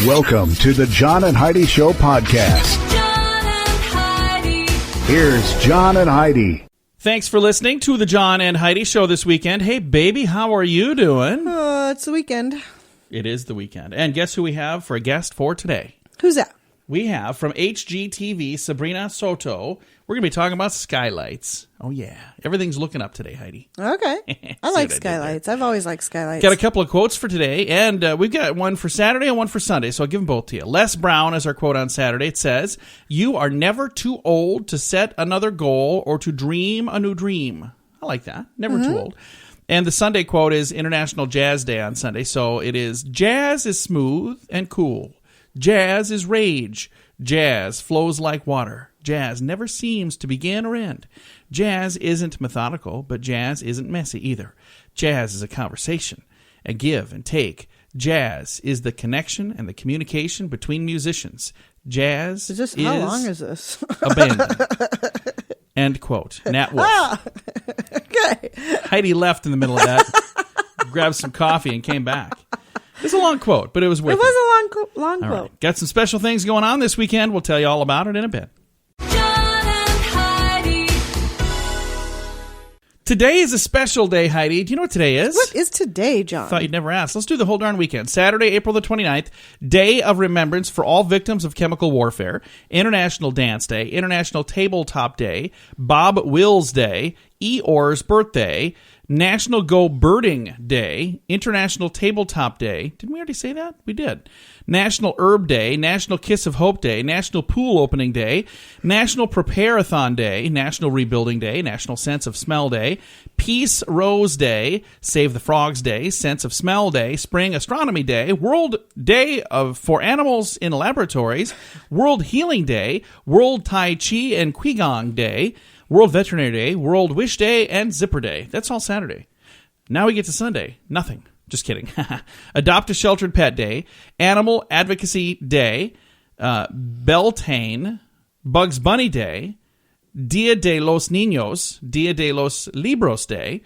Welcome to the John and Heidi Show podcast. John and Heidi. Here's John and Heidi. Thanks for listening to the John and Heidi Show this weekend. Hey, baby, how are you doing? It's the weekend. It is the weekend. And guess who we have for a guest for today? Who's that? We have from HGTV, Sabrina Soto. We're going to be talking about skylights. Oh, yeah. Everything's looking up today, Heidi. Okay. I like skylights. I've always liked skylights. Got a couple of quotes for today, and we've got one for Saturday and one for Sunday, so I'll give them both to you. Les Brown is our quote on Saturday. It says, "You are never too old to set another goal or to dream a new dream." I like that. Never too old. And the Sunday quote is International Jazz Day on Sunday, so it is, "Jazz is smooth and cool. Jazz is rage. Jazz flows like water. Jazz never seems to begin or end. Jazz isn't methodical, but jazz isn't messy either. Jazz is a conversation, a give and take. Jazz is the connection and the communication between musicians. Jazz is how long is this? abandon." End quote. Nat Wolf. Okay. Heidi left in the middle of that, grabbed some coffee, and came back. It's a long quote, but it was worth it. It was a long All quote. right. Got some special things going on this weekend. We'll tell you all about it in a bit. John and Heidi. Today is a special day, Heidi. Do you know what today is? What is today, John? Thought you'd never ask. Let's do the whole darn weekend. Saturday, April the 29th, Day of Remembrance for all victims of chemical warfare, International Dance Day, International Tabletop Day, Bob Wills Day, Eeyore's birthday, National Go Birding Day, International Tabletop Day. Didn't we already say that? We did. National Herb Day, National Kiss of Hope Day, National Pool Opening Day, National Prepare-a-thon Day, National Rebuilding Day, National Sense of Smell Day, Peace Rose Day, Save the Frogs Day, Sense of Smell Day, Spring Astronomy Day, World Day for Animals in Laboratories, World Healing Day, World Tai Chi and Qigong Day, World Veterinary Day, World Wish Day, and Zipper Day. That's all Saturday. Now we get to Sunday. Nothing. Just kidding. Adopt a Sheltered Pet Day, Animal Advocacy Day, Beltane, Bugs Bunny Day, Dia de los Niños, Dia de los Libros Day,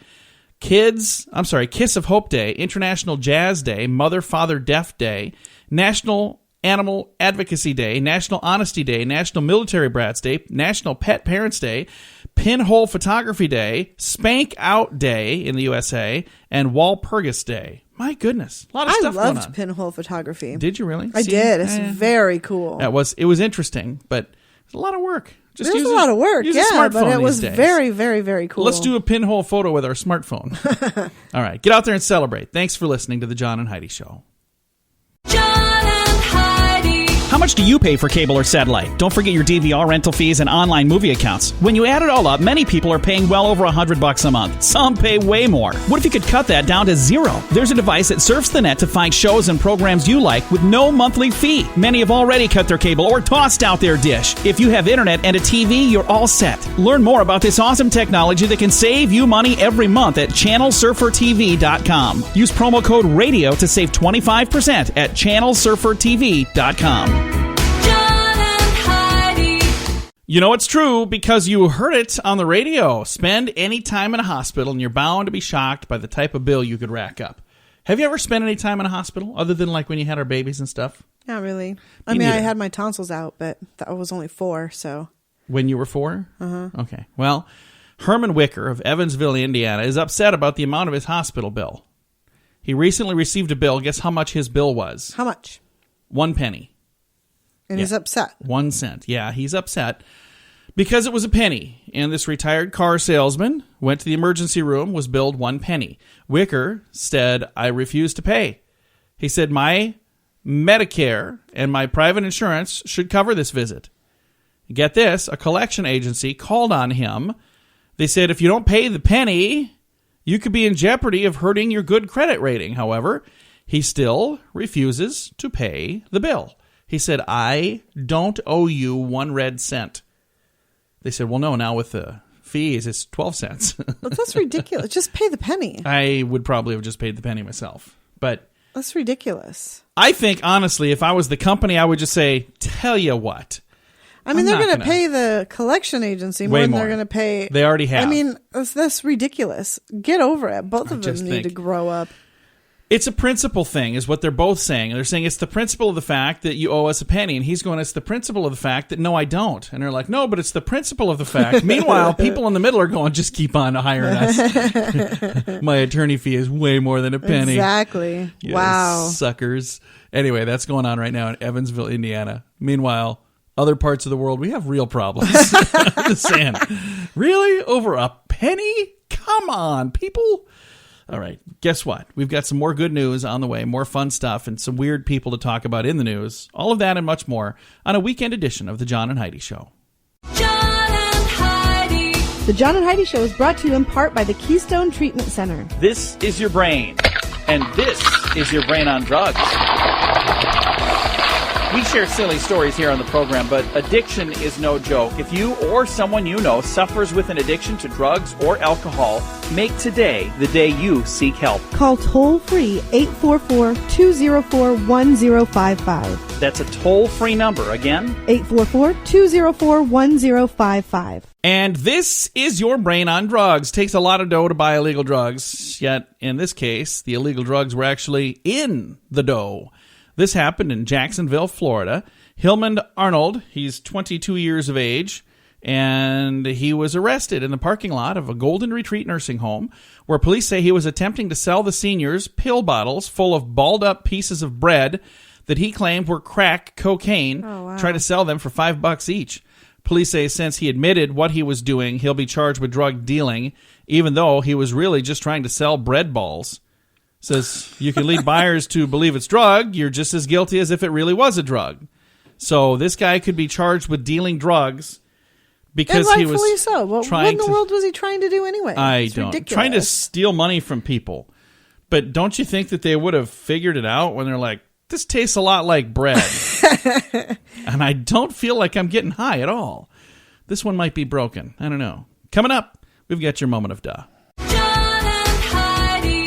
Kiss of Hope Day, International Jazz Day, Mother, Father, Deaf Day, National Animal Advocacy Day, National Honesty Day, National Military Brats Day, National Pet Parents Day, Pinhole Photography Day, Spank Out Day in the USA, and Walpurgis Day. My goodness, a lot of stuff going on. I loved pinhole photography. Did you really? I did. It's very cool. It was interesting, but it's a lot of work. It was a lot of work, yeah, but it was very, very, very cool. Let's do a pinhole photo with our smartphone. All right, get out there and celebrate. Thanks for listening to the John and Heidi Show. John and Heidi. How much do you pay for cable or satellite? Don't forget your DVR rental fees and online movie accounts. When you add it all up, many people are paying well over $100 a month. Some pay way more. What if you could cut that down to zero? There's a device that surfs the net to find shows and programs you like with no monthly fee. Many have already cut their cable or tossed out their dish. If you have internet and a TV, you're all set. Learn more about this awesome technology that can save you money every month at channelsurfertv.com. Use promo code RADIO to save 25% at channelsurfertv.com. You know it's true because you heard it on the radio. Spend any time in a hospital and you're bound to be shocked by the type of bill you could rack up. Have you ever spent any time in a hospital other than like when you had our babies and stuff? Not really. I mean, I had my tonsils out, but that was only 4, so. When you were 4? Uh-huh. Okay. Well, Herman Wicker of Evansville, Indiana is upset about the amount of his hospital bill. He recently received a bill. Guess how much his bill was? How much? 1 penny. And he's upset. 1 cent. Yeah, he's upset because it was a penny. And this retired car salesman went to the emergency room, was billed 1 penny. Wicker said, "I refuse to pay." He said, "My Medicare and my private insurance should cover this visit." Get this, a collection agency called on him. They said, "If you don't pay the penny, you could be in jeopardy of hurting your good credit rating." However, he still refuses to pay the bill. He said, "I don't owe you 1 red cent." They said, "Well, no, now with the fees, it's 12 cents. But that's ridiculous. Just pay the penny. I would probably have just paid the penny myself. But that's ridiculous. I think, honestly, if I was the company, I would just say, tell you what. I mean, they're going to pay the collection agency more than they're going to pay. They already have. I mean, that's ridiculous. Get over it. Both of them need to grow up. It's a principle thing, is what they're both saying. They're saying it's the principle of the fact that you owe us a penny. And he's going, it's the principle of the fact that, no, I don't. And they're like, no, but it's the principle of the fact. Meanwhile, people in the middle are going, just keep on hiring us. My attorney fee is way more than a penny. Exactly. You Wow. suckers. Anyway, that's going on right now in Evansville, Indiana. Meanwhile, other parts of the world, we have real problems. I'm just saying. Really? Over a penny? Come on, people. All right, guess what? We've got some more good news on the way, more fun stuff, and some weird people to talk about in the news. All of that and much more on a weekend edition of The John and Heidi Show. John and Heidi. The John and Heidi Show is brought to you in part by the Keystone Treatment Center. This is your brain, and this is your brain on drugs. We share silly stories here on the program, but addiction is no joke. If you or someone you know suffers with an addiction to drugs or alcohol, make today the day you seek help. Call toll-free 844-204-1055. That's a toll-free number. Again, 844-204-1055. And this is your brain on drugs. Takes a lot of dough to buy illegal drugs, yet in this case, the illegal drugs were actually in the dough. This happened in Jacksonville, Florida. Hillman Arnold, he's 22 years of age, and he was arrested in the parking lot of a Golden Retreat nursing home, where police say he was attempting to sell the seniors pill bottles full of balled-up pieces of bread that he claimed were crack cocaine, trying to sell them for $5 each. Police say since he admitted what he was doing, he'll be charged with drug dealing, even though he was really just trying to sell bread balls. Says you can lead buyers to believe it's drug. You're just as guilty as if it really was a drug. So this guy could be charged with dealing drugs because And he rightfully was so. What in the world was he trying to do anyway? I don't. Ridiculous. Trying to steal money from people. But don't you think that they would have figured it out when they're like, this tastes a lot like bread. And I don't feel like I'm getting high at all. This one might be broken. I don't know. Coming up, we've got your moment of duh. John and Heidi.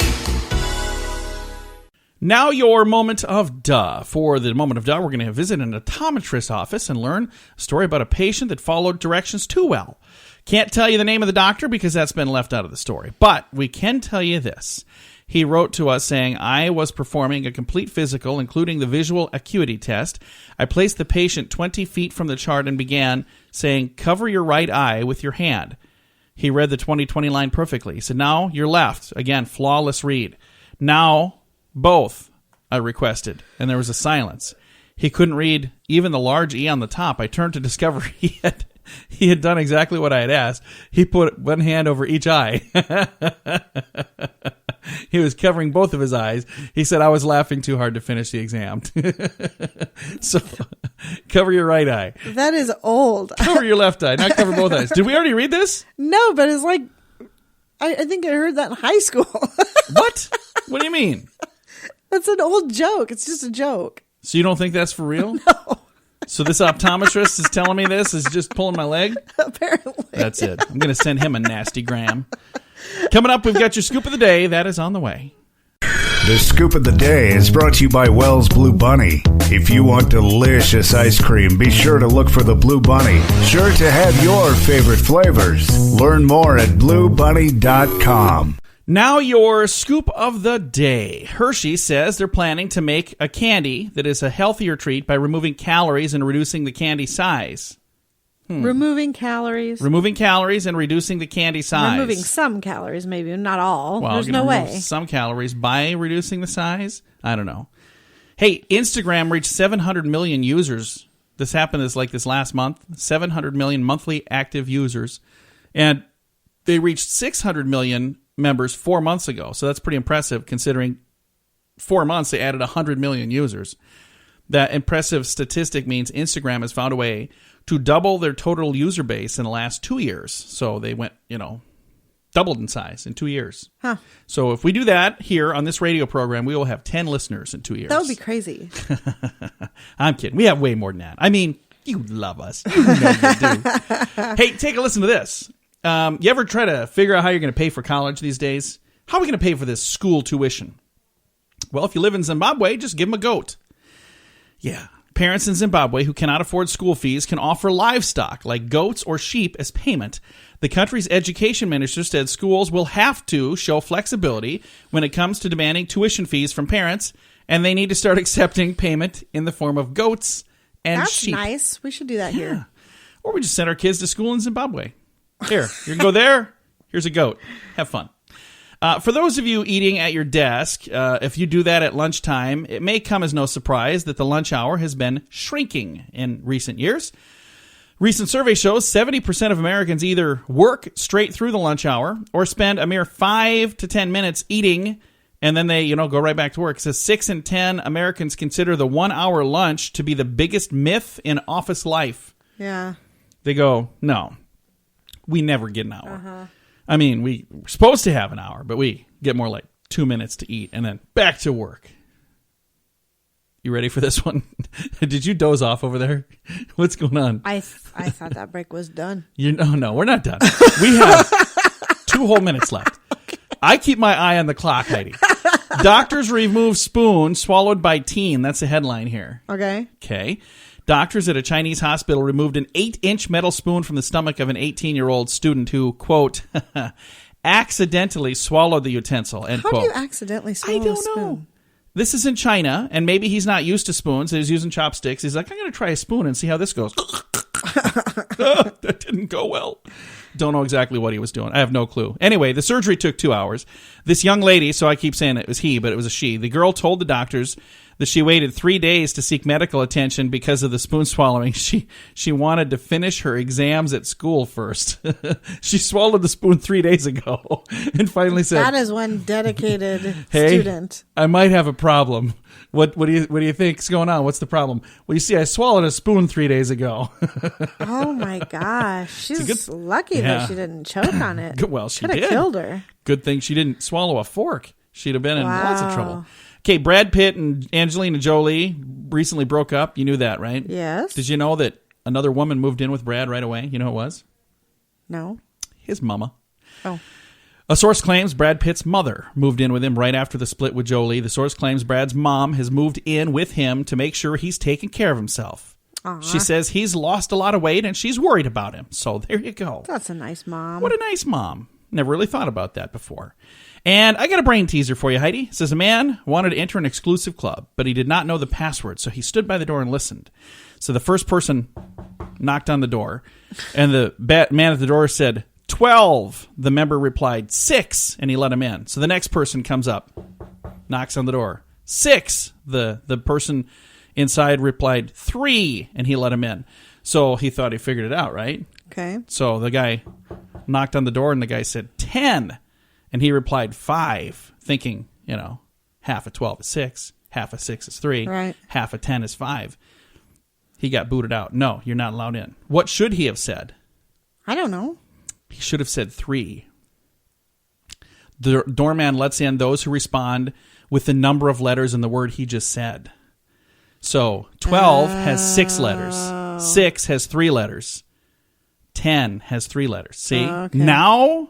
Now your moment of duh. For the moment of duh, we're going to visit an optometrist office and learn a story about a patient that followed directions too well. Can't tell you the name of the doctor because that's been left out of the story. But we can tell you this. He wrote to us saying, I was performing a complete physical, including the visual acuity test. I placed the patient 20 feet from the chart and began saying, cover your right eye with your hand. He read the 20/20 line perfectly. He said, now your left. Again, flawless read. Now both, I requested. And there was a silence. He couldn't read even the large E on the top. I turned to discover he had done exactly what I had asked. He put one hand over each eye. He was covering both of his eyes. He said, I was laughing too hard to finish the exam. So, cover your right eye. That is old. Cover your left eye, not cover both eyes. Did we already read this? No, but it's like, I think I heard that in high school. What? What do you mean? That's an old joke. It's just a joke. So you don't think that's for real? No. So this optometrist is telling me this, is just pulling my leg? Apparently. That's it. I'm going to send him a nasty gram. Coming up, we've got your scoop of the day. That is on the way. The Scoop of the Day is brought to you by Wells Blue Bunny. If you want delicious ice cream, be sure to look for the Blue Bunny. Sure to have your favorite flavors. Learn more at bluebunny.com. Now your scoop of the day. Hershey says they're planning to make a candy that is a healthier treat by removing calories and reducing the candy size. Removing calories. Removing calories and reducing the candy size. Removing some calories, maybe, not all. Well, There's gonna no remove way. some calories by reducing the size? I don't know. Hey, Instagram reached 700 million users. This happened this last month. 700 million monthly active users. And they reached 600 million members 4 months ago. So that's pretty impressive considering 4 months they added 100 million users. That impressive statistic means Instagram has found a way to double their total user base in the last 2 years. So they went, doubled in size in 2 years. Huh. So if we do that here on this radio program, we will have 10 listeners in 2 years. That would be crazy. I'm kidding. We have way more than that. I mean, you love us. You know you do. Hey, take a listen to this. You ever try to figure out how you're going to pay for college these days? How are we going to pay for this school tuition? Well, if you live in Zimbabwe, just give them a goat. Yeah. Parents in Zimbabwe who cannot afford school fees can offer livestock like goats or sheep as payment. The country's education minister said schools will have to show flexibility when it comes to demanding tuition fees from parents, and they need to start accepting payment in the form of goats and That's sheep. nice. We should do that here. Or we just send our kids to school in Zimbabwe. Here, you go there. Here's a goat. Have fun. For those of you eating at your desk, if you do that at lunchtime, it may come as no surprise that the lunch hour has been shrinking in recent years. Recent survey shows 70% of Americans either work straight through the lunch hour or spend a mere 5 to 10 minutes eating, and then they, go right back to work. It says 6 in 10 Americans consider the 1 hour lunch to be the biggest myth in office life. Yeah. They go, no, we never get an hour. I mean, we're supposed to have an hour, but we get more like 2 minutes to eat and then back to work. You ready for this one? Did you doze off over there? What's going on? I thought that break was done. No, we're not done. We have 2 whole minutes left. Okay. I keep my eye on the clock, Heidi. Doctors remove spoon swallowed by teen. That's the headline here. Okay. Doctors at a Chinese hospital removed an 8-inch metal spoon from the stomach of an 18-year-old student who, quote, accidentally swallowed the utensil, end How quote. do you accidentally swallow a spoon? Know. This is in China, and maybe he's not used to spoons. He's using chopsticks. He's like, I'm going to try a spoon and see how this goes. That didn't go well. Don't know exactly what he was doing. I have no clue. Anyway, the surgery took 2 hours. This young lady, so I keep saying it was he, but it was a she. The girl told the doctors that she waited 3 days to seek medical attention because of the spoon swallowing. She wanted to finish her exams at school first. She swallowed the spoon 3 days ago and finally said, that is one dedicated hey, student. I might have a problem. What do you think's going on? What's the problem? Well, you see, I swallowed a spoon 3 days ago. Oh my gosh. She's lucky that she didn't choke on it. Well, she could did. have killed her. Good thing she didn't swallow a fork. She'd have been in lots of trouble. Okay, Brad Pitt and Angelina Jolie recently broke up. You knew that, right? Yes. Did you know that another woman moved in with Brad right away? You know who it was? No. His mama. Oh. A source claims Brad Pitt's mother moved in with him right after the split with Jolie. The source claims Brad's mom has moved in with him to make sure he's taking care of himself. Aww. She says he's lost a lot of weight and she's worried about him. So there you go. That's a nice mom. What a nice mom. Never really thought about that before. And I got a brain teaser for you, Heidi. It says a man wanted to enter an exclusive club, but he did not know the password, so he stood by the door and listened. So the first person knocked on the door, and the man at the door said, 12. The member replied, 6, and he let him in. So the next person comes up, knocks on the door. 6. The person inside replied, 3, and he let him in. So he thought he figured it out, right? Okay. So the guy knocked on the door, and the guy said, 10. And he replied 5, thinking, half of 12 is 6, half of 6 is 3, right. Half of 10 is 5. He got booted out. No, you're not allowed in. What should he have said? I don't know. He should have said 3. The doorman lets in those who respond with the number of letters in the word he just said. So 12 has 6 letters. 6 has 3 letters. 10 has 3 letters. See? Okay. Now,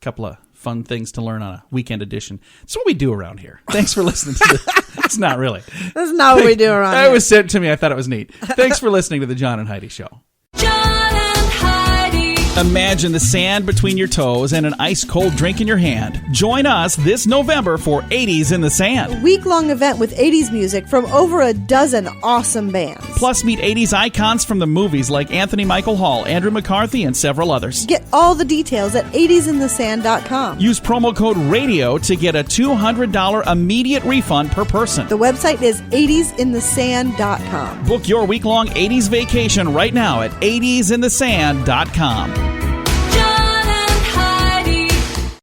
couple of fun things to learn on a weekend edition. That's what we do around here. Thanks for listening to this. It's not really. That's not what we do around here. It was sent to me. I thought it was neat. Thanks for listening to the John and Heidi Show. John and Heidi. Imagine the sand between your toes and an ice-cold drink in your hand. Join us this November for 80s in the Sand. Week-long event with 80s music from over a dozen awesome bands. Plus, meet 80s icons from the movies like Anthony Michael Hall, Andrew McCarthy, and several others. Get all the details at 80sinthesand.com. Use promo code RADIO to get a $200 immediate refund per person. The website is 80sinthesand.com. Book your week-long 80s vacation right now at 80sinthesand.com.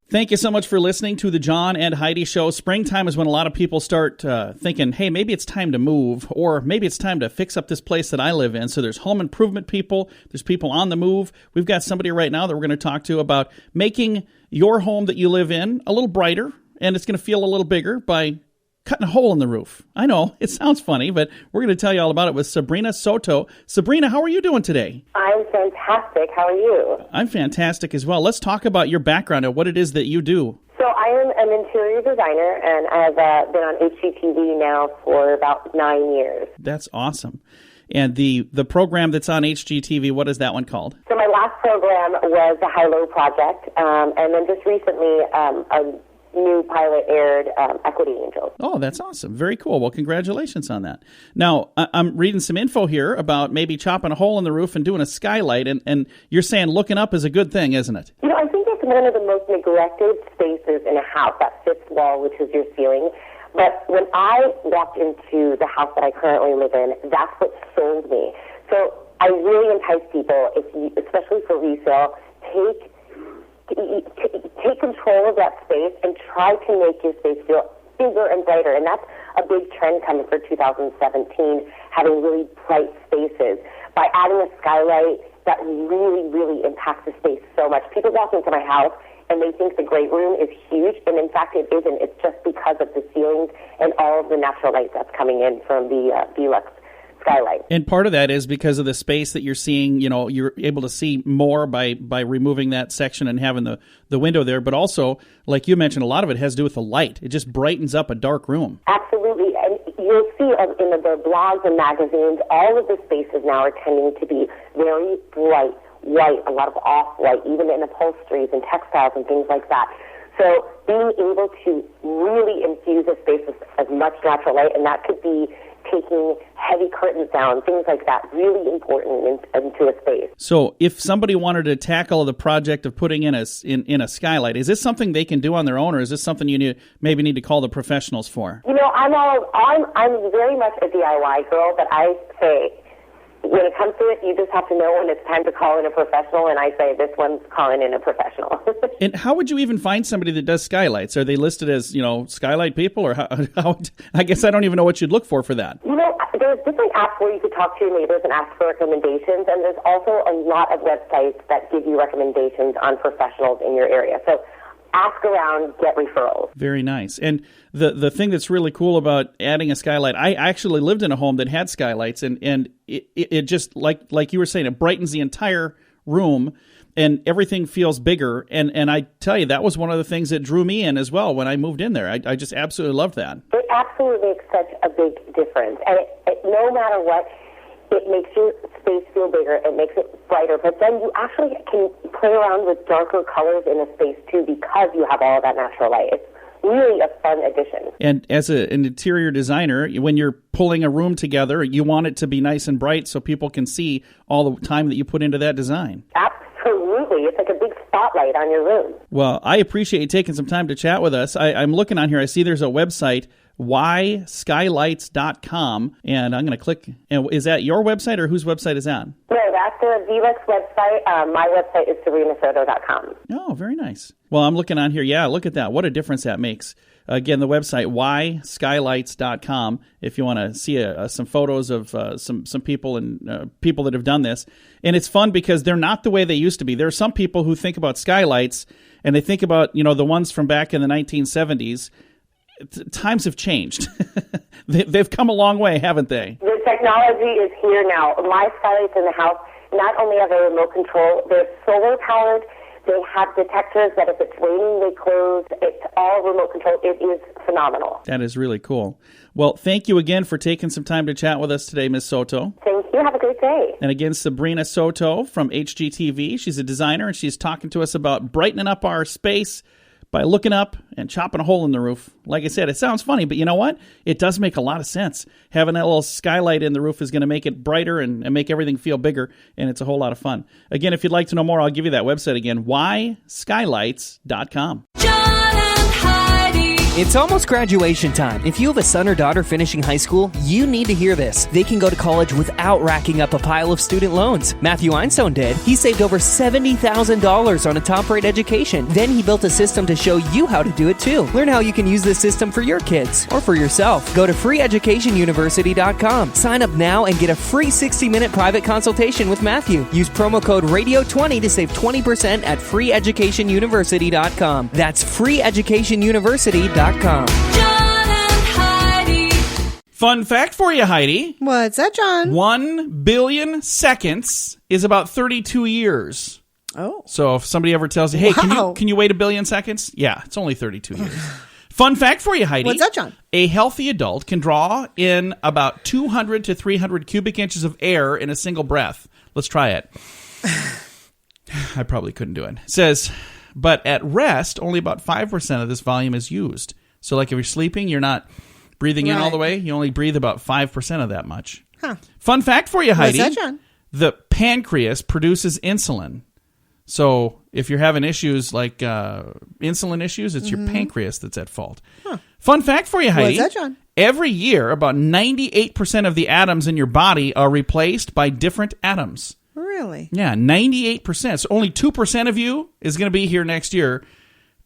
Thank you so much for listening to the John and Heidi Show. Springtime is when a lot of people start thinking, hey, maybe it's time to move, or maybe it's time to fix up this place that I live in. So there's home improvement people, there's people on the move. We've got somebody right now that we're going to talk to about making your home that you live in a little brighter, and it's going to feel a little bigger by cutting a hole in the roof. I know, it sounds funny, but we're going to tell you all about it with Sabrina Soto. Sabrina, how are you doing today? I'm fantastic. How are you? I'm fantastic as well. Let's talk about your background and what it is that you do. So I am an interior designer, and I've been on HGTV now for about 9 years. That's awesome. And the program that's on HGTV, what is that one called? So my last program was the High-Low Project, and then just recently a new pilot aired, Equity Angels. Oh, that's awesome. Very cool. Well, congratulations on that. Now, I'm reading some info here about maybe chopping a hole in the roof and doing a skylight, and you're saying looking up is a good thing, isn't it? I think it's one of the most neglected spaces in a house, that fifth wall, which is your ceiling. But when I walked into the house that I currently live in, that's what sold me. So I really entice people, especially for resale, take control of that space and try to make your space feel bigger and brighter. And that's a big trend coming for 2017, having really bright spaces. By adding a skylight, that really, really impacts the space so much. People walk into my house and they think the great room is huge, and in fact it isn't. It's just because of the ceilings and all of the natural light that's coming in from the deluxe skylight. And part of that is because of the space that you're seeing. You're able to see more by removing that section and having the window there. But also, like you mentioned, a lot of it has to do with the light. It just brightens up a dark room. Absolutely. And you'll see in the blogs and magazines, all of the spaces now are tending to be very bright white, a lot of off-white, even in upholsteries and textiles and things like that. So being able to really infuse a space with as much natural light, and that could be taking heavy curtains down, things like that, really important into a space. So if somebody wanted to tackle the project of putting in a skylight, is this something they can do on their own, or is this something you maybe need to call the professionals for? I'm very much a DIY girl, but I say, when it comes to it, you just have to know when it's time to call in a professional, and I say this one's calling in a professional. And how would you even find somebody that does skylights? Are they listed as, skylight people, or how? I guess I don't even know what you'd look for that. There's different apps where you could talk to your neighbors and ask for recommendations, and there's also a lot of websites that give you recommendations on professionals in your area. So ask around, get referrals. Very nice. And the thing that's really cool about adding a skylight, I actually lived in a home that had skylights, and it just, like you were saying, it brightens the entire room, and everything feels bigger. And I tell you, that was one of the things that drew me in as well when I moved in there. I just absolutely loved that. It absolutely makes such a big difference. And no matter what, it makes your space feel bigger. It makes it brighter. But then you actually can play around with darker colors in a space, too, because you have all of that natural light. It's really a fun addition. And as an interior designer, when you're pulling a room together, you want it to be nice and bright so people can see all the time that you put into that design. Absolutely. It's like a big spotlight on your room. Well, I appreciate you taking some time to chat with us. I'm looking on here. I see there's a website, whyskylights.com, and I'm going to click. And is that your website, or whose website is that? No, that's the Velux website. My website is SabrinaSoto.com. Oh, very nice. Well, I'm looking on here. Yeah, look at that. What a difference that makes. Again, the website, whyskylights.com, if you want to see some photos of some people and people that have done this. And it's fun because they're not the way they used to be. There are some people who think about skylights, and they think about, the ones from back in the 1970s. Times have changed. They've come a long way, haven't they? The technology is here now. My skylights in the house not only have a remote control, they're solar powered. They have detectors that if it's raining, they close. It's all remote control. It is phenomenal. That is really cool. Well, thank you again for taking some time to chat with us today, Ms. Soto. Thank you. Have a great day. And again, Sabrina Soto from HGTV. She's a designer, and she's talking to us about brightening up our space by looking up and chopping a hole in the roof. Like I said, it sounds funny, but you know what? It does make a lot of sense. Having that little skylight in the roof is going to make it brighter and make everything feel bigger, and it's a whole lot of fun. Again, if you'd like to know more, I'll give you that website again, whyskylights.com. It's almost graduation time. If you have a son or daughter finishing high school, you need to hear this. They can go to college without racking up a pile of student loans. Matthew Einstone did. He saved over $70,000 on a top-rate education. Then he built a system to show you how to do it too. Learn how you can use this system for your kids or for yourself. Go to freeeducationuniversity.com. Sign up now and get a free 60-minute private consultation with Matthew. Use promo code RADIO20 to save 20% at freeeducationuniversity.com. That's freeeducationuniversity.com. John and Heidi. Fun fact for you, Heidi. What's that, John? 1 billion seconds is about 32 years. Oh. So if somebody ever tells you, hey, Wow. can you wait 1 billion seconds? Yeah, it's only 32 years. Fun fact for you, Heidi. What's that, John? A healthy adult can draw in about 200 to 300 cubic inches of air in a single breath. Let's try it. I probably couldn't do it. It says, but at rest, only about 5% of this volume is used. So like if you're sleeping, you're not breathing in all the way. You only breathe about 5% of that much. Huh. Fun fact for you, Heidi. What's that, John? The pancreas produces insulin. So if you're having issues like insulin issues, it's your pancreas that's at fault. Huh. Fun fact for you, Heidi. What's that, John? Every year, about 98% of the atoms in your body are replaced by different atoms. Really? Yeah, 98%. So only 2% of you is going to be here next year,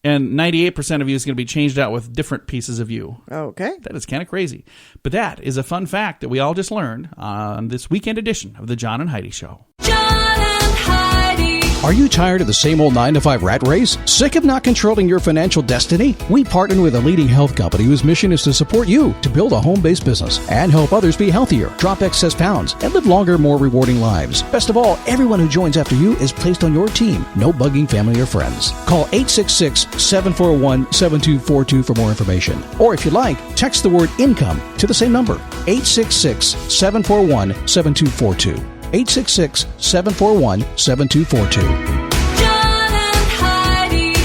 and 98% of you is going to be changed out with different pieces of you. Okay. That is kind of crazy. But that is a fun fact that we all just learned on this weekend edition of the John and Heidi Show. John and Heidi. Are you tired of the same old 9-to-5 rat race? Sick of not controlling your financial destiny? We partner with a leading health company whose mission is to support you to build a home-based business and help others be healthier, drop excess pounds, and live longer, more rewarding lives. Best of all, everyone who joins after you is placed on your team. No bugging family or friends. Call 866-741-7242 for more information. Or if you'd like, text the word income to the same number, 866-741-7242. 866-741-7242. John and Heidi.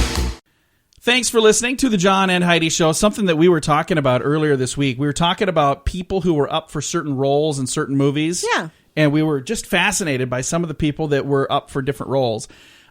Thanks for listening to the John and Heidi Show. Something that we were talking about earlier this week. We were talking about people who were up for certain roles in certain movies. Yeah. And we were just fascinated by some of the people that were up for different roles.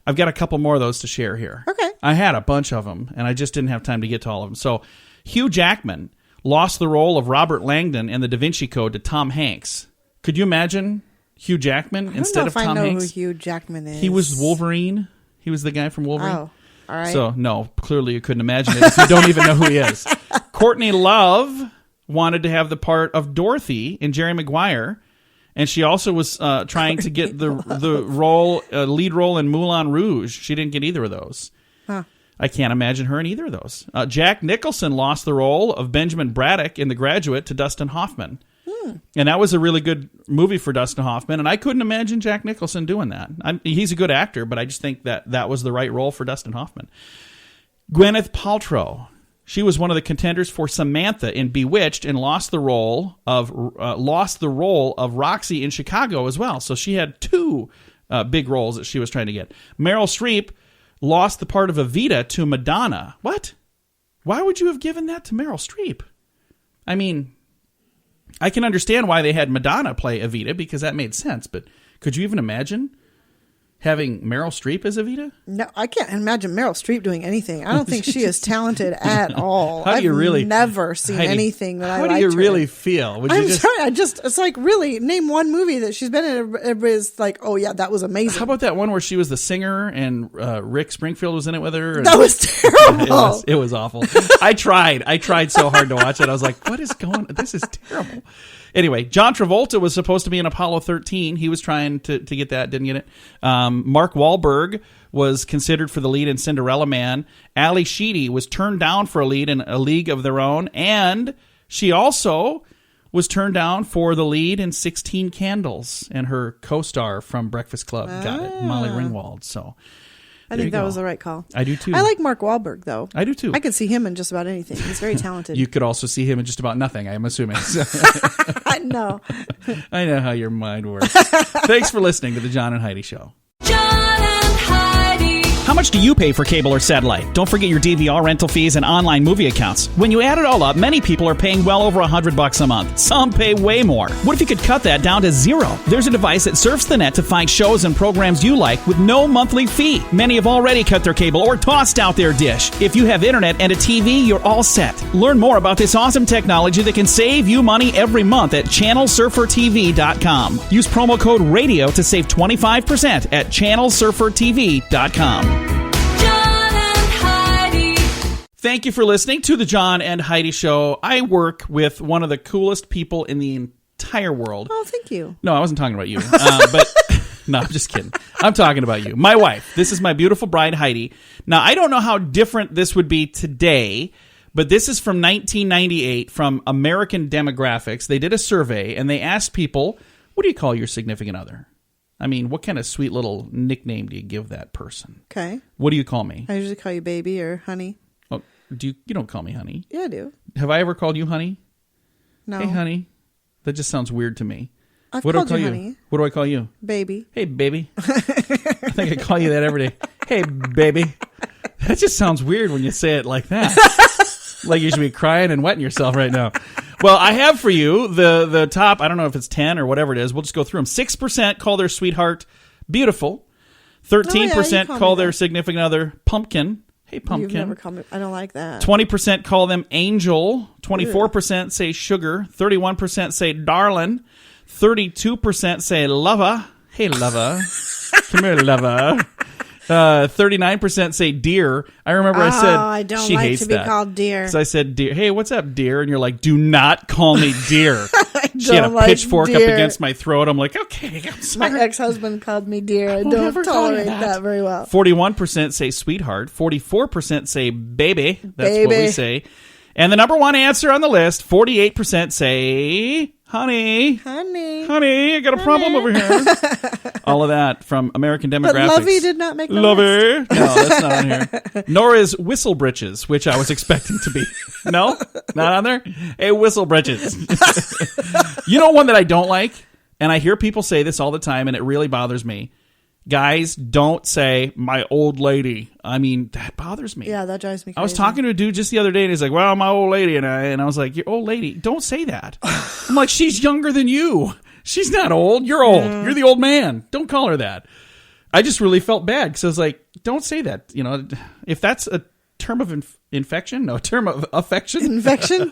I've got a couple more of those to share here. Okay. I had a bunch of them, and I just didn't have time to get to all of them. So Hugh Jackman lost the role of Robert Langdon in The Da Vinci Code to Tom Hanks. Could you imagine Hugh Jackman instead of Tom I don't know Hanks? who Hugh Jackman is. He was Wolverine. He was the guy from Wolverine. Oh, all right. So, no, clearly you couldn't imagine it if you don't even know who he is. Courtney Love wanted to have the part of Dorothy in Jerry Maguire, and she also was trying to get the lead role in Moulin Rouge. She didn't get either of those. Huh. I can't imagine her in either of those. Jack Nicholson lost the role of Benjamin Braddock in The Graduate to Dustin Hoffman. And that was a really good movie for Dustin Hoffman, and I couldn't imagine Jack Nicholson doing that. He's a good actor, but I just think that was the right role for Dustin Hoffman. Gwyneth Paltrow, she was one of the contenders for Samantha in Bewitched and lost the role of Roxy in Chicago as well. So she had two big roles that she was trying to get. Meryl Streep lost the part of Evita to Madonna. What? Why would you have given that to Meryl Streep? I mean, I can understand why they had Madonna play Evita because that made sense, but could you even imagine having Meryl Streep as Evita? No, I can't imagine Meryl Streep doing anything. I don't think she is talented at all. How do you really? I've never seen Heidi, anything that I How liked do you her really in. feel? Would I'm you just, sorry. It's like, really, name one movie that she's been in. Everybody's like, oh yeah, that was amazing. How about that one where she was the singer and Rick Springfield was in it with her? And That was terrible. It was awful. I tried so hard to watch it. I was like, what is going on? This is terrible. Anyway, John Travolta was supposed to be in Apollo 13. He was trying to get that, didn't get it. Mark Wahlberg was considered for the lead in Cinderella Man. Ali Sheedy was turned down for a lead in A League of Their Own, and she also was turned down for the lead in 16 Candles, and her co-star from Breakfast Club got it, Molly Ringwald. So I think that was the right call. I do too. I like Mark Wahlberg, though. I do too. I could see him in just about anything. He's very talented. You could also see him in just about nothing, I'm assuming. No. I know how your mind works. Thanks for listening to the John and Heidi Show. John and Heidi. How much do you pay for cable or satellite? Don't forget your DVR rental fees and online movie accounts. When you add it all up, many people are paying well over $100 a month. Some pay way more. What if you could cut that down to zero? There's a device that surfs the net to find shows and programs you like with no monthly fee. Many have already cut their cable or tossed out their dish. If you have internet and a TV, you're all set. Learn more about this awesome technology that can save you money every month at channelsurfertv.com. Use promo code RADIO to save 25% at channelsurfertv.com. Thank you for listening to the John and Heidi Show. I work with one of the coolest people in the entire world. Oh, thank you. No, I wasn't talking about you. But no, I'm just kidding. I'm talking about you. My wife. This is my beautiful bride, Heidi. Now, I don't know how different this would be today, but this is from 1998 from American Demographics. They did a survey, and they asked people, what do you call your significant other? I mean, what kind of sweet little nickname do you give that person? Okay. What do you call me? I usually call you baby or honey. Oh, you don't call me honey? Yeah, I do. Have I ever called you honey? No. Hey, honey. That just sounds weird to me. I've What do I called call you you? honey. What do I call you? Baby. Hey, baby. I think I call you that every day. Hey, baby. That just sounds weird when you say it like that. Like you should be crying and wetting yourself right now. Well, I have for you the top, I don't know if it's 10 or whatever it is. We'll just go through them. 6% call their sweetheart beautiful. 13% call call me their that. significant other pumpkin. Hey, You've pumpkin. never called me. I don't like that. 20% call them angel. 24% say sugar. 31% say darling. 32% say lover. Hey, lover. Come here, lover. 39% say dear. I remember I said I don't she like hates to be that. called dear. So I said, dear. Hey, what's up, dear? And you're like, do not call me dear. She had a don't like pitchfork up dear. against my throat. I'm like, okay, I'm My sorry. ex-husband called me dear. I will don't never call you tolerate that very well. 41% say sweetheart. 44% say baby. That's what we Baby. say. And the number one answer on the list, 48% say honey. Honey. Honey, I got a problem over here. All of that from American But Demographics. Lovey did not make the Lovey. list. No, that's not on here. Nor is whistle britches, which I was expecting to be. No? Not on there? Hey, whistle britches. You know one that I don't like? And I hear people say this all the time, and it really bothers me. Guys, don't say, my old lady. I mean, that bothers me. Yeah, that drives me crazy. I was talking to a dude just the other day, and he's like, well, my old lady. And I was like, your old lady? Don't say that. I'm like, she's younger than you. She's not old. You're old. You're the old man. Don't call her that. I just really felt bad because I was like, don't say that. You know, if that's a term of infection, no, term of affection. Infection?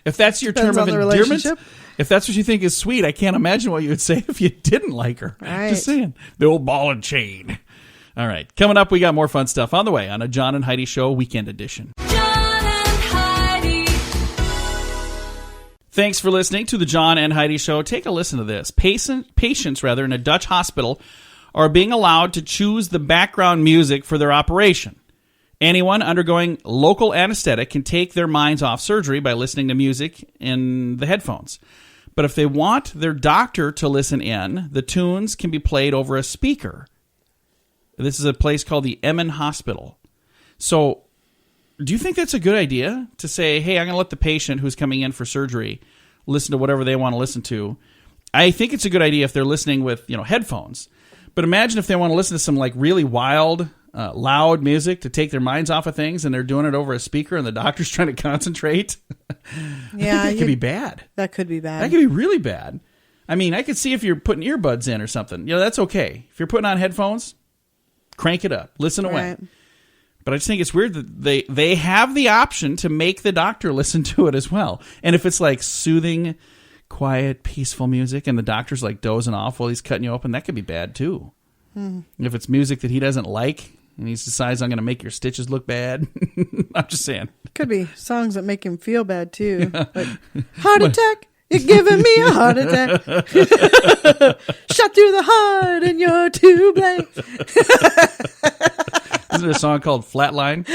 If that's your Depends term of on the endearment, relationship. if that's what you think is sweet, I can't imagine what you would say if you didn't like her. Right. Just saying. The old ball and chain. All right. Coming up, we got more fun stuff on the way on a John and Heidi Show Weekend Edition. John and Heidi. Thanks for listening to the John and Heidi Show. Take a listen to this. Patients in a Dutch hospital are being allowed to choose the background music for their operation. Anyone undergoing local anesthetic can take their minds off surgery by listening to music in the headphones. But if they want their doctor to listen in, the tunes can be played over a speaker. This is a place called the Emmen Hospital. So, do you think that's a good idea to say, hey, I'm going to let the patient who's coming in for surgery listen to whatever they want to listen to? I think it's a good idea if they're listening with, headphones. But imagine if they want to listen to some like really wild, loud music to take their minds off of things, and they're doing it over a speaker, and the doctor's trying to concentrate. Yeah, that could be bad. That could be bad. That could be really bad. I mean, I could see if you're putting earbuds in or something. That's okay. If you're putting on headphones, crank it up. Listen away. Right. But I just think it's weird that they have the option to make the doctor listen to it as well. And if it's like soothing, quiet, peaceful music, and the doctor's like dozing off while he's cutting you open, that could be bad too. If it's music that he doesn't like, and he decides, I'm going to make your stitches look bad. I'm just saying. Could be songs that make him feel bad too. Like, heart attack. You're giving me a heart attack. Shot through the heart and you're to blame. Isn't it a song called Flatline?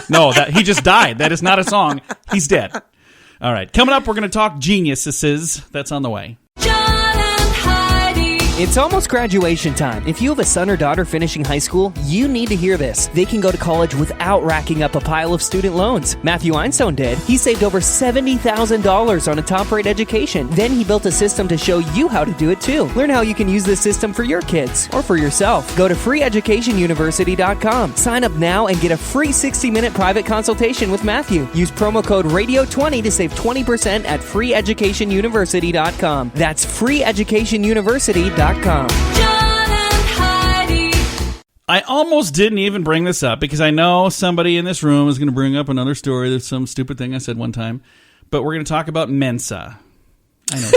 No, that he just died. That is not a song. He's dead. All right. Coming up, we're going to talk geniuses. That's on the way. John and Heidi. It's almost graduation time. If you have a son or daughter finishing high school, you need to hear this. They can go to college without racking up a pile of student loans. Matthew Einstein did. He saved over $70,000 on a top-rate education. Then he built a system to show you how to do it too. Learn how you can use this system for your kids or for yourself. Go to freeeducationuniversity.com. Sign up now and get a free 60-minute private consultation with Matthew. Use promo code RADIO20 to save 20% at freeeducationuniversity.com. That's freeeducationuniversity.com. John and Heidi. I almost didn't even bring this up because I know somebody in this room is going to bring up another story. There's some stupid thing I said one time. But we're going to talk about Mensa. I know.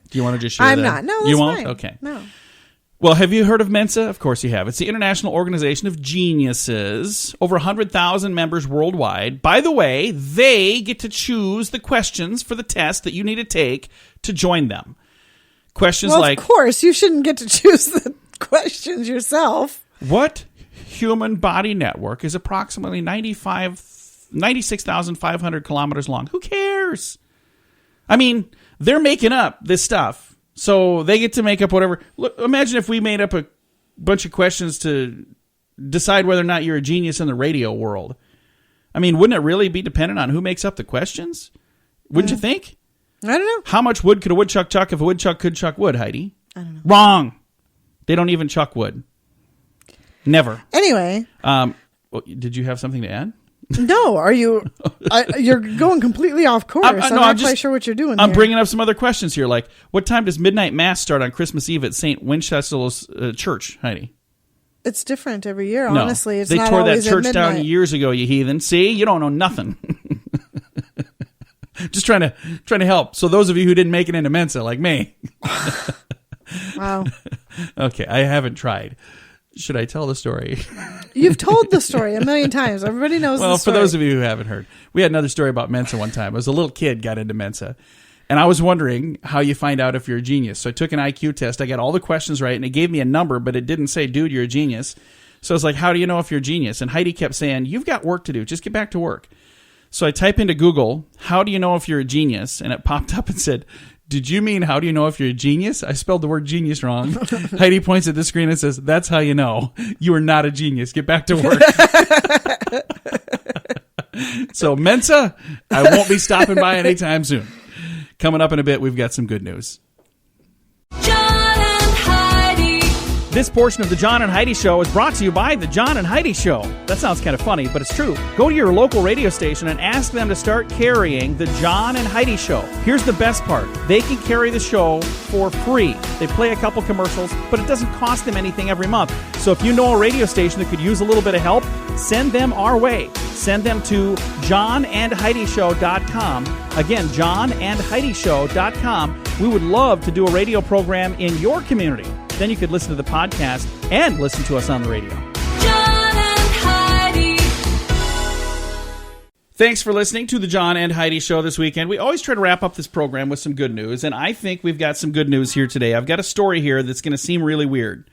Do you want to just share I'm that? not. No, that's you won't? fine. Okay. No. Well, have you heard of Mensa? Of course you have. It's the International Organization of Geniuses. Over 100,000 members worldwide. By the way, they get to choose the questions for the test that you need to take to join them. Questions Well, like, of course, you shouldn't get to choose the questions yourself. what human body network is approximately 96,500 kilometers long? Who cares? I mean, they're making up this stuff So they get to make up whatever. Look, imagine if we made up a bunch of questions to decide whether or not you're a genius in the radio world. I mean, wouldn't it really be dependent on who makes up the questions? Wouldn't you think? I don't know. How much wood could a woodchuck chuck if a woodchuck could chuck wood, Heidi? I don't know. Wrong. They don't even chuck wood. Never. Anyway. Did you have something to add? No, are you? You're going completely off course. I'm not quite sure what you're doing. I'm bringing up some other questions here, like what time does midnight mass start on Christmas Eve at St. Winchester's Church, Heidi? It's different every year. No, Honestly, it's they not tore that always church at down midnight. years ago. You heathen! See, you don't know nothing. Just trying to help. So those of you who didn't make it into Mensa, like me. Wow. Okay, I haven't tried. Should I tell the story? You've told the story a million times. Everybody knows the Well, story. for those of you who haven't heard, we had another story about Mensa one time. It was a little kid got into Mensa, and I was wondering how you find out if you're a genius. So I took an IQ test. I got all the questions right, and it gave me a number, but it didn't say, dude, you're a genius. So I was like, how do you know if you're a genius? And Heidi kept saying, you've got work to do. Just get back to work. So I type into Google, how do you know if you're a genius? And it popped up and said, did you mean how do you know if you're a genius? I spelled the word genius wrong. Heidi points at the screen and says, that's how you know. You are not a genius. Get back to work. So Mensa, I won't be stopping by anytime soon. Coming up in a bit, we've got some good news. John and Heidi. This portion of the John and Heidi Show is brought to you by the John and Heidi Show. That sounds kind of funny, but it's true. Go to your local radio station and ask them to start carrying the John and Heidi Show. Here's the best part. They can carry the show for free. They play a couple commercials, but it doesn't cost them anything every month. So if you know a radio station that could use a little bit of help, send them our way. Send them to johnandheidishow.com. Again, johnandheidishow.com. We would love to do a radio program in your community. Then you could listen to the podcast and listen to us on the radio. John and Heidi. Thanks for listening to the John and Heidi Show this weekend. We always try to wrap up this program with some good news, and I think we've got some good news here today. I've got a story here that's going to seem really weird.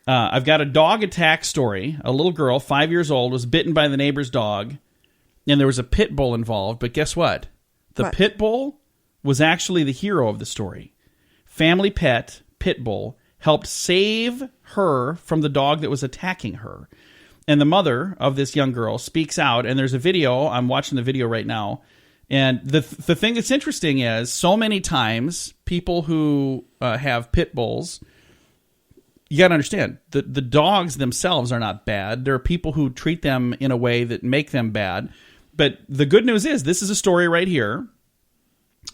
I've got a dog attack story. A little girl, 5 years old, was bitten by the neighbor's dog, and there was a pit bull involved. But guess what? The pit bull was actually the hero of the story. Family pet, pit bull, helped save her from the dog that was attacking her. And the mother of this young girl speaks out, and there's a video. I'm watching the video right now. And the thing that's interesting is so many times people who have pit bulls, you got to understand, the dogs themselves are not bad. There are people who treat them in a way that make them bad. But the good news is this is a story right here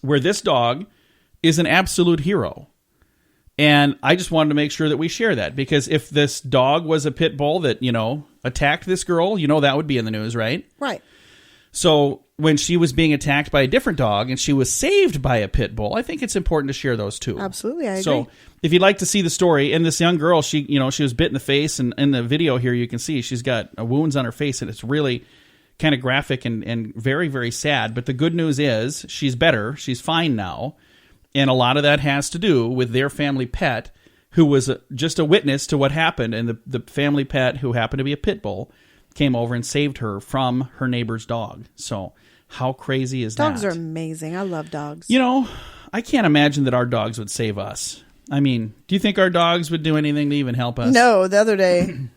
where this dog is an absolute hero. And I just wanted to make sure that we share that, because if this dog was a pit bull that, attacked this girl, that would be in the news, right? Right. So when she was being attacked by a different dog and she was saved by a pit bull, I think it's important to share those two. Absolutely, I agree. So if you'd like to see the story, and this young girl, she was bit in the face, and in the video here you can see she's got wounds on her face, and it's really kind of graphic and very, very sad. But the good news is she's better. She's fine now. And a lot of that has to do with their family pet, who was just a witness to what happened. And the family pet, who happened to be a pit bull, came over and saved her from her neighbor's dog. So how crazy is that? Dogs are amazing. I love dogs. I can't imagine that our dogs would save us. I mean, do you think our dogs would do anything to even help us? No, the other day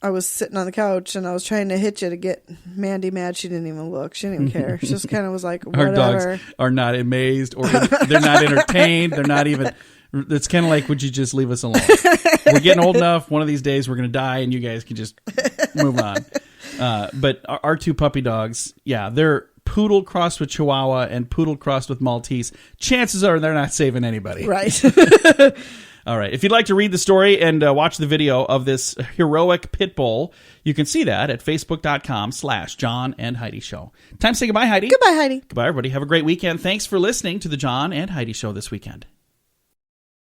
I was sitting on the couch and I was trying to hitch it to get Mandy mad. She didn't even look. She didn't even care. She just kind of was like, whatever. Our dogs are not amazed, or they're not entertained. They're not even... It's kind of like, would you just leave us alone? We're getting old enough. One of these days we're going to die and you guys can just move on. But our two puppy dogs, they're poodle crossed with Chihuahua and poodle crossed with Maltese. Chances are they're not saving anybody. Right. All right. If you'd like to read the story and watch the video of this heroic pit bull, you can see that at facebook.com/John and Heidi Show. Time to say goodbye, Heidi. Goodbye, Heidi. Goodbye, everybody. Have a great weekend. Thanks for listening to the John and Heidi Show this weekend.